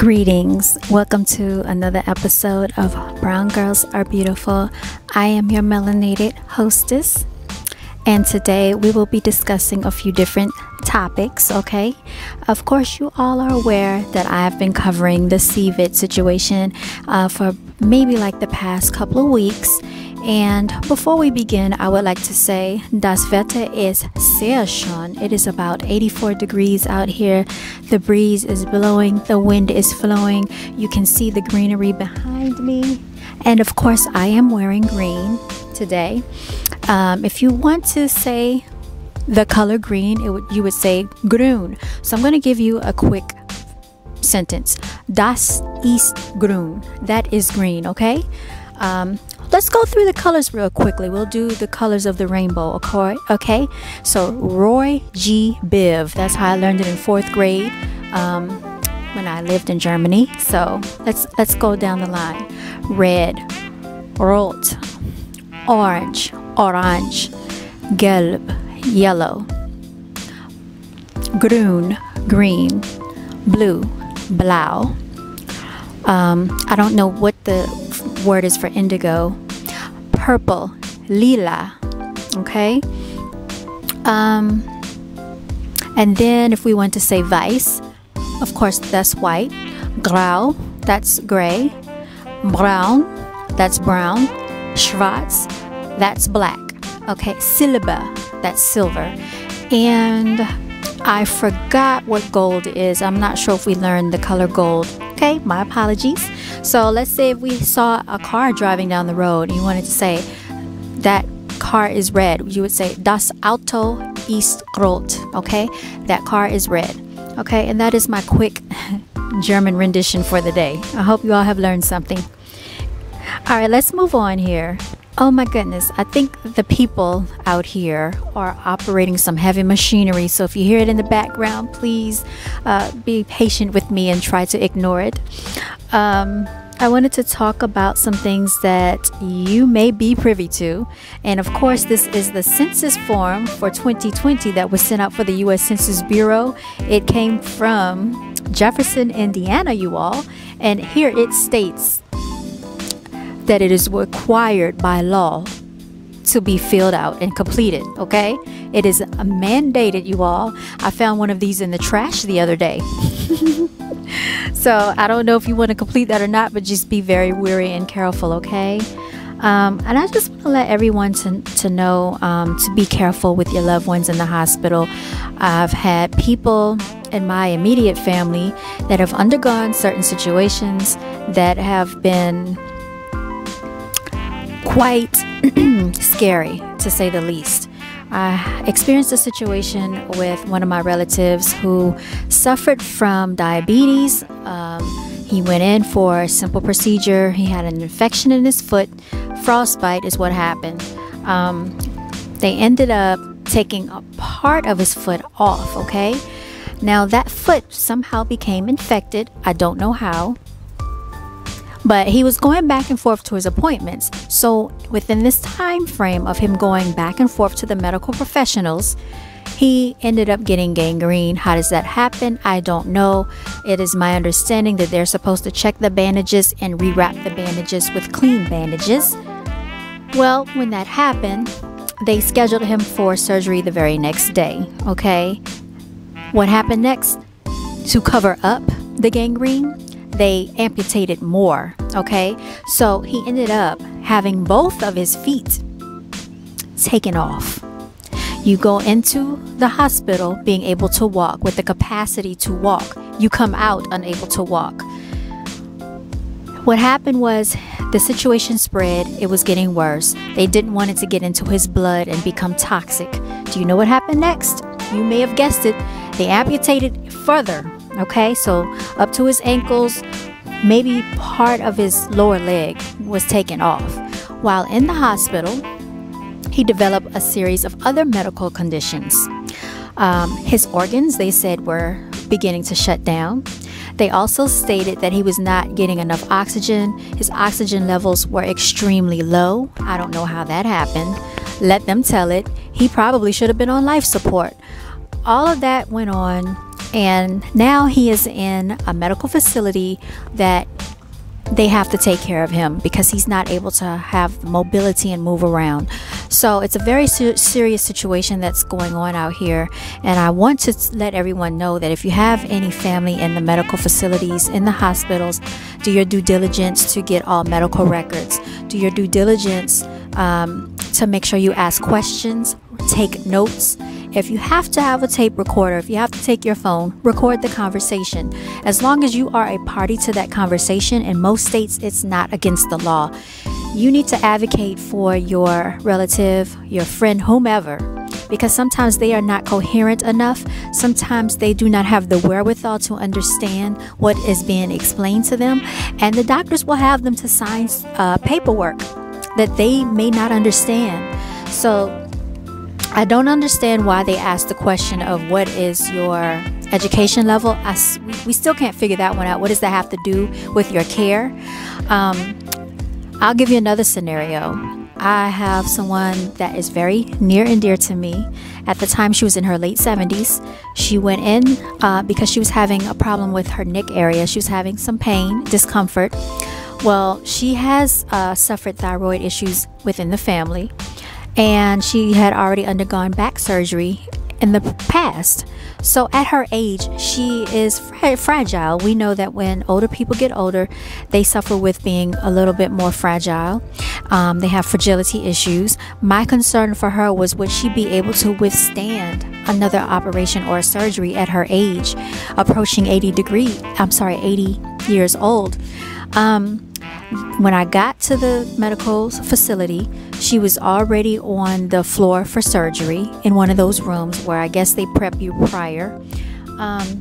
Greetings. Welcome to another episode of Brown Girls Are Beautiful. I am your melanated hostess, and today we will be discussing a few different topics, okay? Of course, you all are aware that I have been covering the CVID situation for maybe like the past couple of weeks. And before we begin, I would like to say das Wetter ist sehr schön. It is about 84 degrees out here. The breeze is blowing, the wind is flowing. You can see the greenery behind me. And of course, I am wearing green today. If you want to say the color green, you would say grün. So I'm going to give you a quick sentence. Das ist grün. That is green, okay? Let's go through the colors real quickly. We'll do the colors of the rainbow, okay? So Roy G. Biv. That's how I learned it in 4th grade when I lived in Germany. So let's go down the line. Red, rot, orange, orange, gelb, yellow, grün, green, blue, blau. I don't know what the word is for indigo. Purple, lila, okay? And then if we want to say weiß, of course that's white. Grau, that's gray. Braun, that's brown. Schwarz, that's black. Okay, Silber, that's silver. And I forgot what gold is. I'm not sure if we learned the color gold. Okay, my apologies. So let's say if we saw a car driving down the road and you wanted to say that car is red, you would say das Auto ist rot. Okay, that car is red. Okay, and that is my quick German rendition for the day. I hope you all have learned something. All right, let's move on here. Oh my goodness, I think the people out here are operating some heavy machinery. So if you hear it in the background, please be patient with me and try to ignore it. I wanted to talk about some things that you may be privy to. And of course, this is the census form for 2020 that was sent out for the U.S. Census Bureau. It came from Jefferson, Indiana, you all. And here it states that it is required by law to be filled out and completed, okay? It is mandated, you all. I found one of these in the trash the other day. So I don't know if you want to complete that or not, but just be very wary and careful, okay? And I just want to let everyone to know to be careful with your loved ones in the hospital. I've had people in my immediate family that have undergone certain situations that have been quite scary, to say the least. I experienced a situation with one of my relatives who suffered from diabetes. He went in for a simple procedure. He had an infection in his foot. Frostbite is what happened. They ended up taking a part of his foot off, okay? Now that foot somehow became infected. I don't know how. But he was going back and forth to his appointments. So within this time frame of him going back and forth to the medical professionals, he ended up getting gangrene. How does that happen? I don't know. It is my understanding that they're supposed to check the bandages and rewrap the bandages with clean bandages. Well, when that happened, they scheduled him for surgery the very next day, okay? What happened next? To cover up the gangrene, they amputated more, okay? So he ended up having both of his feet taken off. You go into the hospital being able to walk with the capacity to walk. You come out unable to walk. What happened was the situation spread. It was getting worse. They didn't want it to get into his blood and become toxic. Do you know what happened next? You may have guessed it. They amputated further. Okay, so up to his ankles, maybe part of his lower leg was taken off. While in the hospital, he developed a series of other medical conditions. His organs, they said, were beginning to shut down. They also stated that he was not getting enough oxygen. His oxygen levels were extremely low. I don't know how that happened. Let them tell it. He probably should have been on life support. All of that went on And now he is in a medical facility that they have to take care of him because he's not able to have mobility and move around. So it's a very serious situation that's going on out here. And I want to let everyone know that if you have any family in the medical facilities, in the hospitals, do your due diligence to get all medical records. Do your due diligence to make sure you ask questions, take notes. If you have to have a tape recorder, if you have to take your phone, record the conversation. As long as you are a party to that conversation, in most states it's not against the law. You need to advocate for your relative, your friend, whomever, because sometimes they are not coherent enough. Sometimes they do not have the wherewithal to understand what is being explained to them, and the doctors will have them to sign paperwork that they may not understand. So I don't understand why they asked the question of what is your education level. We still can't figure that one out. What does that have to do with your care? I'll give you another scenario. I have someone that is very near and dear to me. At the time, she was in her late 70s. She went in because she was having a problem with her neck area. She was having some pain, discomfort. Well, she has suffered thyroid issues within the family, and she had already undergone back surgery in the past. So at her age, she is fragile. We know that when older people get older, they suffer with being a little bit more fragile. They have fragility issues. My concern for her was, would she be able to withstand another operation or surgery at her age, approaching 80 years old. When I got to the medical facility, she was already on the floor for surgery in one of those rooms where I guess they prep you prior.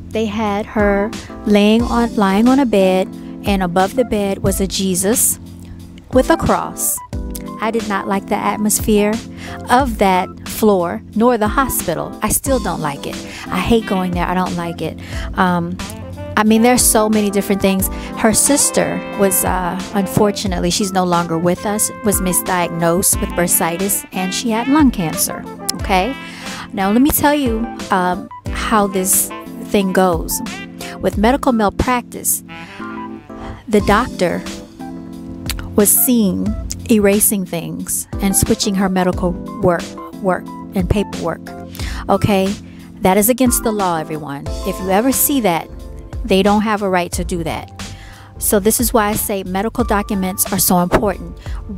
They had her lying on a bed, and above the bed was a Jesus with a cross. I did not like the atmosphere of that floor, nor the hospital. I still don't like it. I hate going there. I don't like it. I mean, there's so many different things. Her sister was, unfortunately, she's no longer with us, was misdiagnosed with bursitis, and she had lung cancer. Okay. Now, let me tell you how this thing goes. With medical malpractice, the doctor was seen erasing things and switching her medical work and paperwork. Okay. That is against the law, everyone. If you ever see that, they don't have a right to do that. So this is why I say medical documents are so important.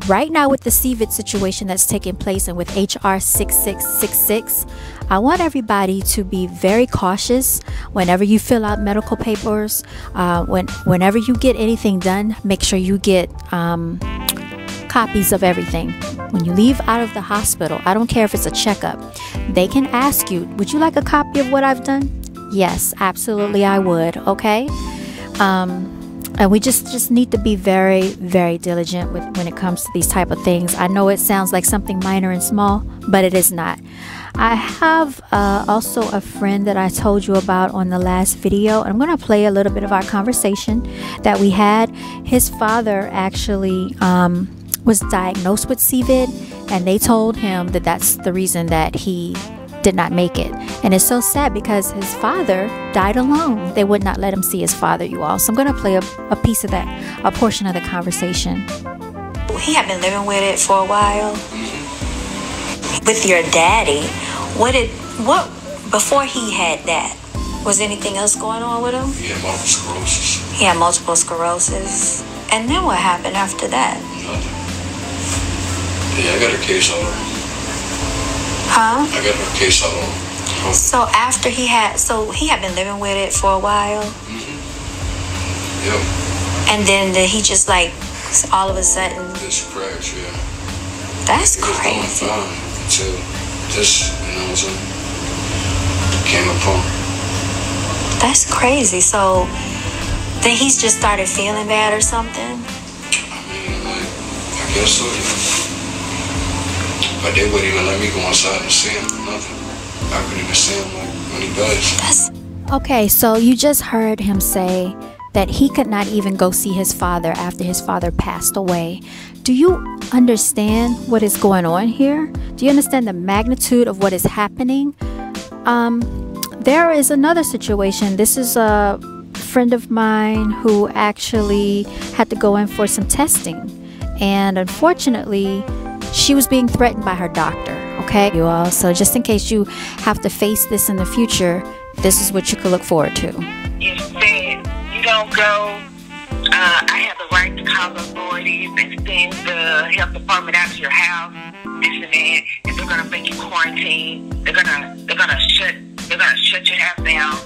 Right now with the CVID situation that's taking place and with HR 6666, I want everybody to be very cautious whenever you fill out medical papers. Whenever you get anything done, make sure you get copies of everything. When you leave out of the hospital, I don't care if it's a checkup, they can ask you, would you like a copy of what I've done? Yes, absolutely I would. Okay. And we just need to be very, very diligent when it comes to these type of things. I know it sounds like something minor and small, but it is not. I have also a friend that I told you about on the last video. I'm going to play a little bit of our conversation that we had. His father actually was diagnosed with CVID, and they told him that that's the reason that he did not make it. And it's so sad because his father died alone. They would not let him see his father, you all. So I'm going to play a piece of that, a portion of the conversation. He had been living with it for a while. With your daddy, what before he had that, was anything else going on with him? He had multiple sclerosis. He had multiple sclerosis. And then what happened after that? Nothing. Yeah, I got a case on her. Huh? I got her case out on her. So after he had been living with it for a while? Yep. And then he just like, all of a sudden? Just crashed, yeah. That's crazy. It was going fine until this, you know what I'm saying, came upon. That's crazy. So then he's just started feeling bad or something? I mean, like, I guess so, yeah. But they wouldn't even let me go inside and see him or nothing. I couldn't even see him like when he died. Okay, so you just heard him say that he could not even go see his father after his father passed away. Do you understand what is going on here? Do you understand the magnitude of what is happening? there is another situation. This is a friend of mine who actually had to go in for some testing, and unfortunately she was being threatened by her doctor. Okay, you all, so just in case you have to face this in the future, this is what you could look forward to. You said you don't go, I have the right to call the authorities and send the health department out to your house, this and that, and they're gonna make you quarantine. They're gonna shut your house down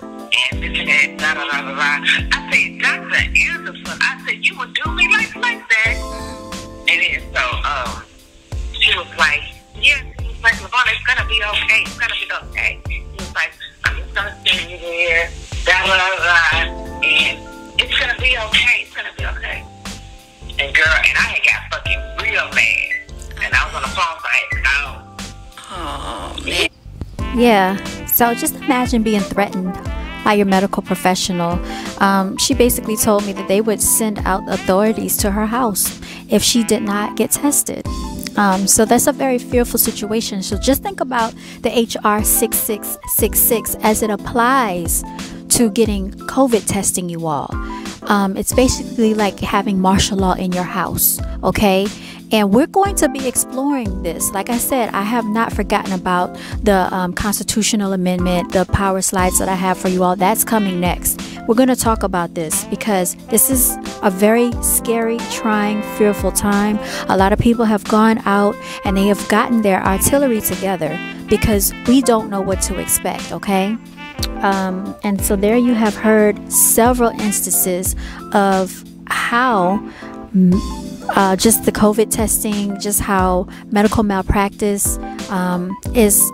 and this and that, blah blah blah blah. I said, Dr. Anderson, I said you would do me like that. And then so she was like, yes. Like, LaVonna, it's gonna be okay. It's gonna be okay. He was like, I'm just gonna send you there, blah blah blah, and it's gonna be okay. It's gonna be okay. And girl, and I had got fucking real mad, and I was on the phone, so I had to go. Oh man. Yeah. So just imagine being threatened by your medical professional. She basically told me that they would send out authorities to her house if she did not get tested. So that's a very fearful situation. So just think about the HR 6666 as it applies to getting COVID testing, you all. It's basically like having martial law in your house, okay? And we're going to be exploring this. Like I said, I have not forgotten about the constitutional amendment, the power slides that I have for you all. That's coming next. We're going to talk about this because this is a very scary, trying, fearful time. A lot of people have gone out and they have gotten their artillery together because we don't know what to expect, okay? And so there you have heard several instances of how just the COVID testing, just how medical malpractice is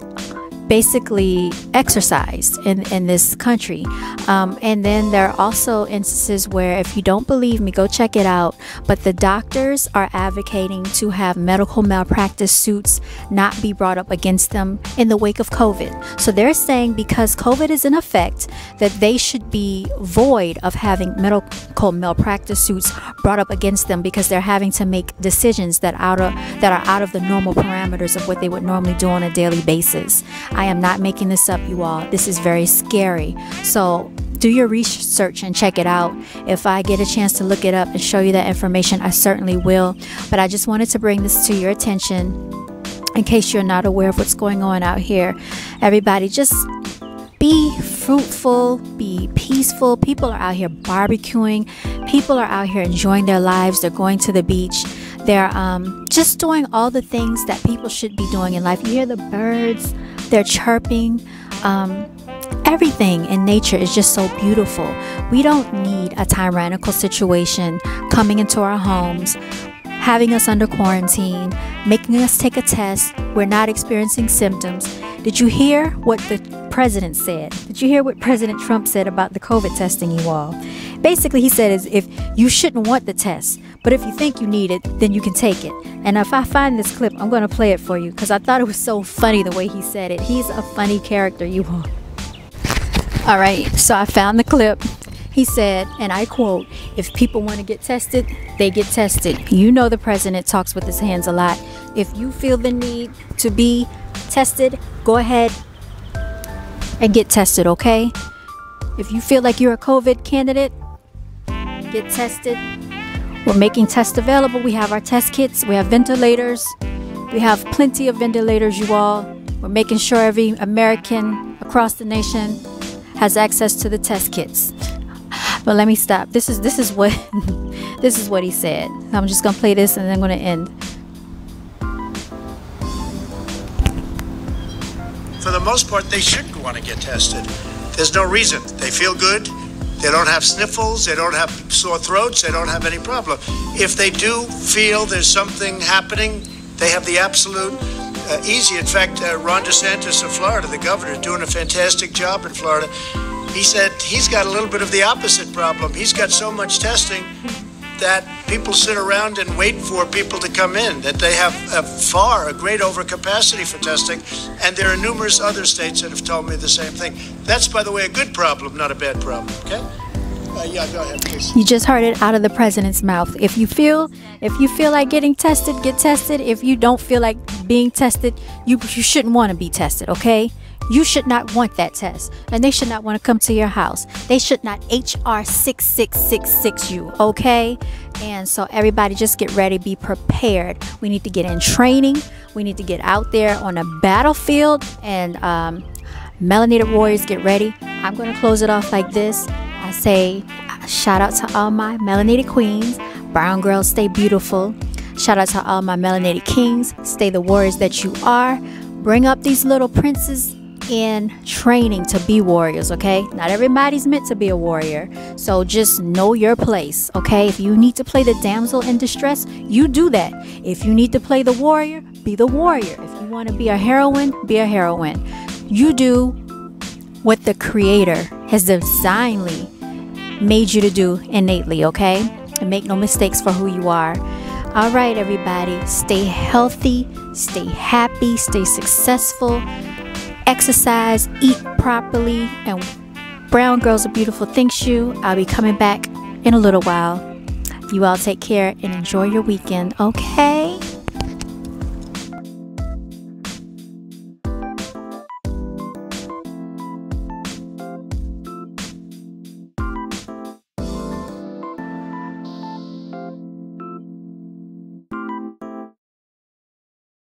basically exercised in this country. And then there are also instances where, if you don't believe me, go check it out, but the doctors are advocating to have medical malpractice suits not be brought up against them in the wake of COVID. So they're saying because COVID is in effect, that they should be void of having medical malpractice suits brought up against them, because they're having to make decisions that are out of the normal parameters of what they would normally do on a daily basis. I am not making this up, you all. This is very scary. So do your research and check it out. If I get a chance to look it up and show you that information, I certainly will. But I just wanted to bring this to your attention in case you're not aware of what's going on out here. Everybody, just be fruitful, be peaceful. People are out here barbecuing. People are out here enjoying their lives. They're going to the beach. They're just doing all the things that people should be doing in life. You hear the birds, they're chirping. Everything in nature is just so beautiful. We don't need a tyrannical situation coming into our homes, having us under quarantine, making us take a test. We're not experiencing symptoms. Did you hear what the president said? Did you hear what President Trump said about the COVID testing, you all? Basically, he said is if you shouldn't want the test, but if you think you need it, then you can take it. And if I find this clip, I'm going to play it for you because I thought it was so funny the way he said it. He's a funny character, you all. All right, so I found the clip. He said, and I quote, "If people want to get tested, they get tested." You know the president talks with his hands a lot. If you feel the need to be tested, go ahead and get tested, okay? If you feel like you're a COVID candidate, get tested. We're making tests available. We have our test kits. We have ventilators. We have plenty of ventilators, you all. We're making sure every American across the nation has access to the test kits. But let me stop. This is what this is what he said. I'm just gonna play this and then I'm gonna end. For the most part, they shouldn't want to get tested. There's no reason. They feel good. They don't have sniffles. They don't have sore throats. They don't have any problem. If they do feel there's something happening, they have the absolute easy. In fact, Ron DeSantis of Florida, the governor, doing a fantastic job in Florida. He said he's got a little bit of the opposite problem. He's got so much testing that people sit around and wait for people to come in, that they have a great overcapacity for testing, and there are numerous other states that have told me the same thing. That's, by the way, a good problem, not a bad problem, okay? Yeah, go ahead, please. You just heard it out of the president's mouth. If you feel like getting tested, get tested. If you don't feel like being tested, you shouldn't want to be tested, okay? You should not want that test, and they should not want to come to your house. They should not HR 6666 you, okay? And so everybody just get ready, be prepared. We need to get in training. We need to get out there on a battlefield, and melanated warriors, get ready. I'm going to close it off like this. I say shout out to all my melanated queens. Brown girls, stay beautiful. Shout out to all my melanated kings. Stay the warriors that you are. Bring up these little princes in training to be warriors, okay? Not everybody's meant to be a warrior, so just know your place, okay? If you need to play the damsel in distress, you do that. If you need to play the warrior, be the warrior. If you want to be a heroine, be a heroine. You do what the creator has designedly made you to do innately, okay? And make no mistakes for who you are. All right, everybody, stay healthy, stay happy, stay successful, exercise, eat properly, and Brown Girls Are Beautiful thanks you. I'll be coming back in a little while. You all take care and enjoy your weekend, okay?